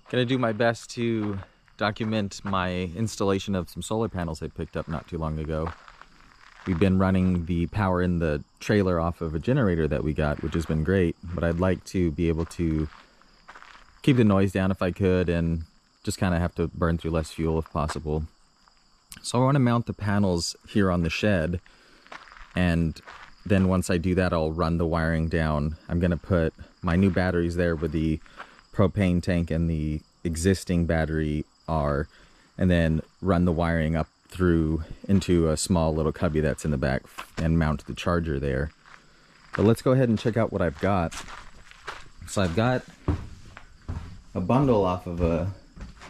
Gonna do my best to document my installation of some solar panels I picked up not too long ago. We've been running the power in the trailer off of a generator that we got, which has been great, but I'd like to be able to keep the noise down if I could and just kind of have to burn through less fuel if possible. So I want to mount the panels here on the shed, and then once I do that, I'll run the wiring down. I'm going to put my new batteries there with the propane tank and the existing battery are, and then run the wiring up through into a small little cubby that's in the back and mount the charger there. But let's go ahead and check out what I've got. So I've got a bundle off of a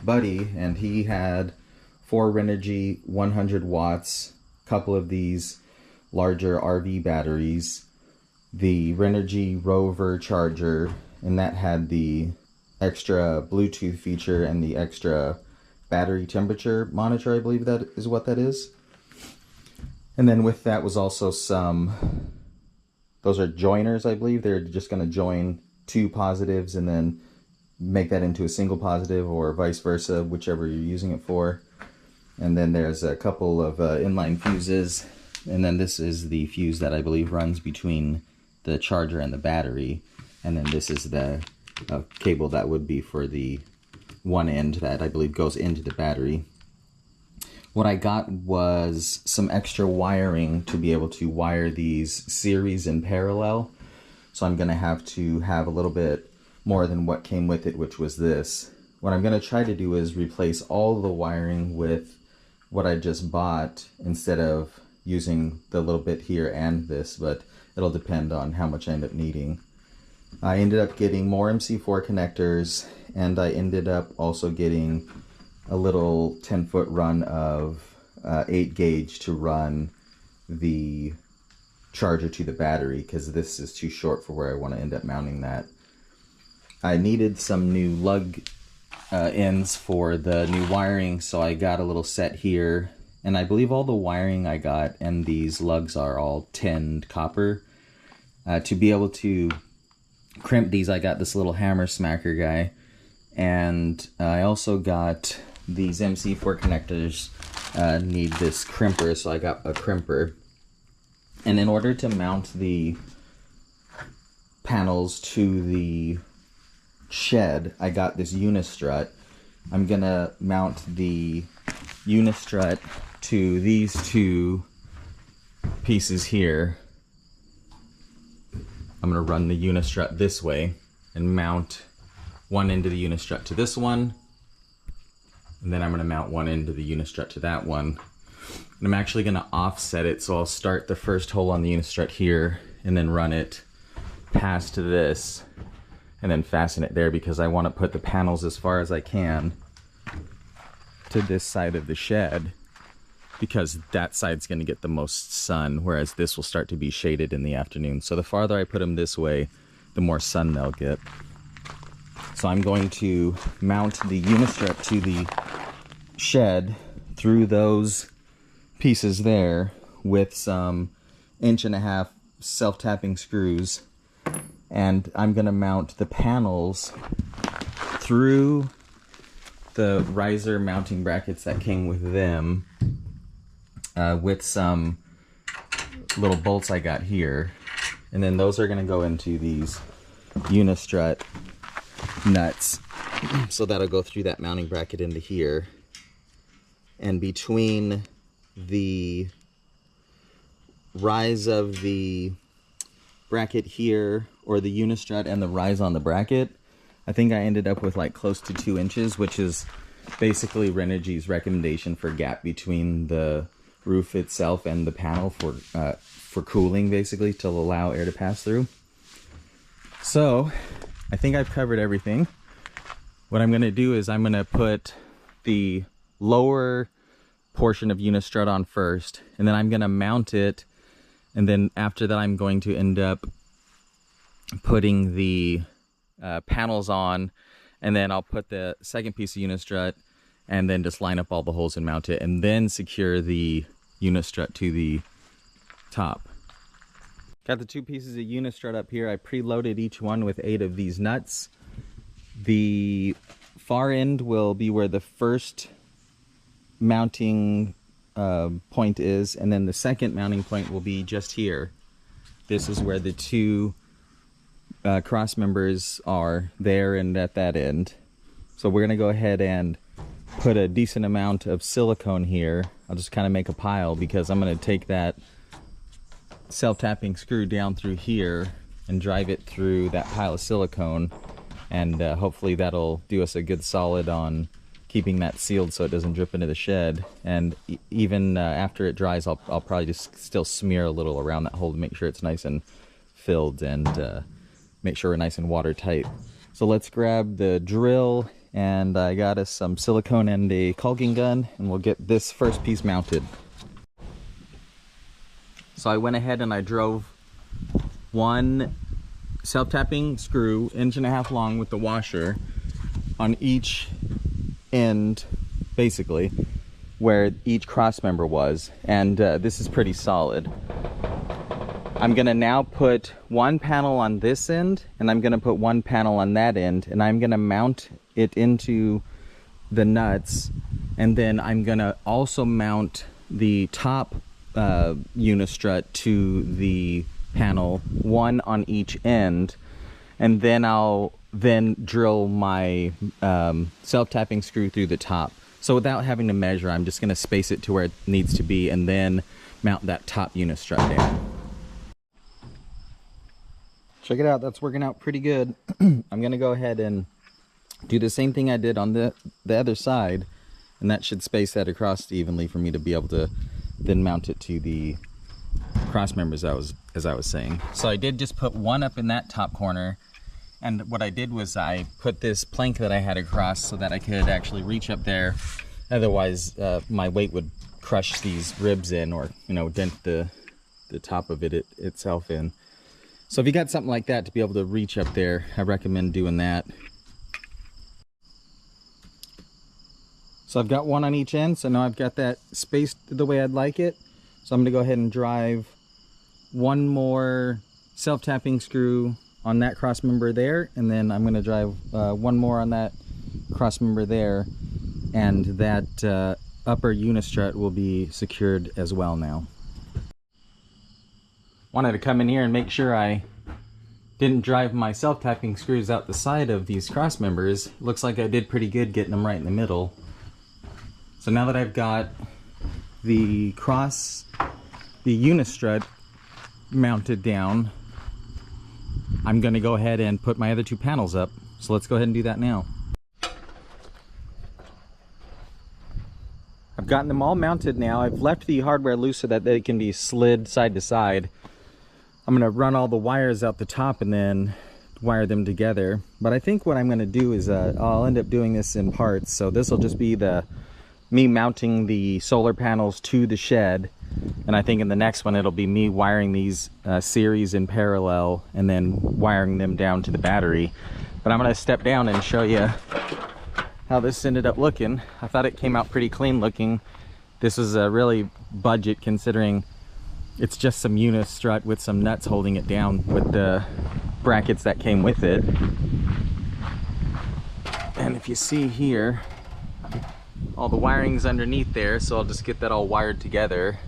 buddy, and he had 4 Renogy 100 watts, couple of these larger RV batteries, the Renogy Rover charger, and that had the extra Bluetooth feature and the extra battery temperature monitor, I believe that is what that is. And then with that was also some, those are joiners, I believe. They're just going to join 2 positives and then make that into a single positive, or vice versa, whichever you're using it for. And then there's a couple of inline fuses, and then this is the fuse that I believe runs between the charger and the battery, and then this is the cable that would be for the one end that I believe goes into the battery. What I got was some extra wiring to be able to wire these series in parallel, so I'm going to have a little bit more than what came with it, which was this. What I'm going to try to do is replace all the wiring with what I just bought instead of using the little bit here and this, but it'll depend on how much I end up needing. I ended up getting more MC4 connectors, and I ended up also getting a little 10-foot run of 8 gauge to run the charger to the battery, because this is too short for where I want to end up mounting that. I needed some new lug ends for the new wiring, so I got a little set here, and I believe all the wiring I got and these lugs are all tinned copper. To be able to crimp these, I got this little hammer smacker guy, and I also got these MC4 connectors need this crimper, so I got a crimper. And in order to mount the panels to the shed, I got this unistrut. I'm gonna mount the unistrut to these 2 pieces here. I'm gonna run the unistrut this way and mount one end of the unistrut to this one, and then I'm gonna mount one end of the unistrut to that one. And I'm actually gonna offset it, so I'll start the first hole on the unistrut here and then run it past this and then fasten it there, because I want to put the panels as far as I can to this side of the shed, because that side's going to get the most sun, whereas this will start to be shaded in the afternoon. So the farther I put them this way, the more sun they'll get. So I'm going to mount the unistrut to the shed through those pieces there with some 1.5-inch self-tapping screws, and I'm going to mount the panels through the riser mounting brackets that came with them with some little bolts I got here, and then those are going to go into these unistrut nuts, so that'll go through that mounting bracket into here, and between the rise of the bracket here, or the unistrut, and the rise on the bracket, I think I ended up with like close to 2 inches, which is basically Renogy's recommendation for gap between the roof itself and the panel for cooling, basically, to allow air to pass through. So I think I've covered everything. What I'm going to do is I'm going to put the lower portion of unistrut on first, and then I'm going to mount it, and then after that I'm going to end up putting the panels on, and then I'll put the second piece of unistrut and then just line up all the holes and mount it, and then secure the unistrut to the top. Got the 2 pieces of unistrut up here. I preloaded each one with 8 of these nuts. The far end will be where the first mounting point is, and then the second mounting point will be just here. This is where the two cross members are, there and at that end. So we're gonna go ahead and put a decent amount of silicone here. I'll just kind of make a pile because I'm gonna take that self-tapping screw down through here and drive it through that pile of silicone, and hopefully that'll do us a good solid on keeping that sealed so it doesn't drip into the shed. And even after it dries, I'll probably just still smear a little around that hole to make sure it's nice and filled, and make sure we're nice and watertight. So let's grab the drill, and I got us some silicone and a caulking gun, and we'll get this first piece mounted. So I went ahead and I drove one self-tapping screw, 1.5 inch long, with the washer on each end, basically, where each cross member was, and this is pretty solid. I'm gonna now put one panel on this end, and I'm gonna put one panel on that end, and I'm gonna mount it into the nuts, and then I'm gonna also mount the top unistrut to the panel, one on each end, and then I'll drill my self-tapping screw through the top. So without having to measure, I'm just gonna space it to where it needs to be, and then mount that top unistrut down. Check it out, that's working out pretty good. I'm gonna go ahead and do the same thing I did on the other side, and that should space that across evenly for me to be able to then mount it to the cross members as I was saying. So I did just put one up in that top corner, and what I did was I put this plank that I had across so that I could actually reach up there. Otherwise my weight would crush these ribs in, or dent the top of it itself in. So if you got something like that to be able to reach up there, I recommend doing that. So I've got one on each end, so now I've got that spaced the way I'd like it. So I'm gonna go ahead and drive one more self-tapping screw on that cross member there, and then I'm gonna drive one more on that cross member there, and that upper unistrut will be secured as well now. Wanted to come in here and make sure I didn't drive my self-tapping screws out the side of these cross members. Looks like I did pretty good getting them right in the middle. So now that I've got the unistrut mounted down, I'm gonna go ahead and put my other two panels up. So let's go ahead and do that now. I've gotten them all mounted now. I've left the hardware loose so that they can be slid side to side. I'm gonna run all the wires out the top and then wire them together. But I think what I'm gonna do is I'll end up doing this in parts. So this will just be me mounting the solar panels to the shed, and I think in the next one it'll be me wiring these series in parallel and then wiring them down to the battery. But I'm gonna step down and show you how this ended up looking. I thought it came out pretty clean looking. This was a really budget, considering it's just some unistrut with some nuts holding it down with the brackets that came with it. And if you see here, all the wiring's underneath there, so I'll just get that all wired together,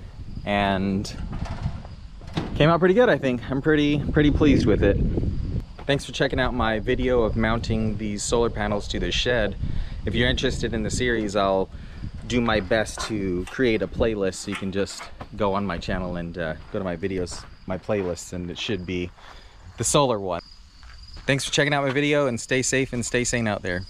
and came out pretty good, I think. I'm pretty pleased with it. Thanks for checking out my video of mounting these solar panels to the shed. If you're interested in the series, I'll do my best to create a playlist, so you can just go on my channel and go to my videos, my playlists, and it should be the solar one. Thanks for checking out my video, and stay safe and stay sane out there.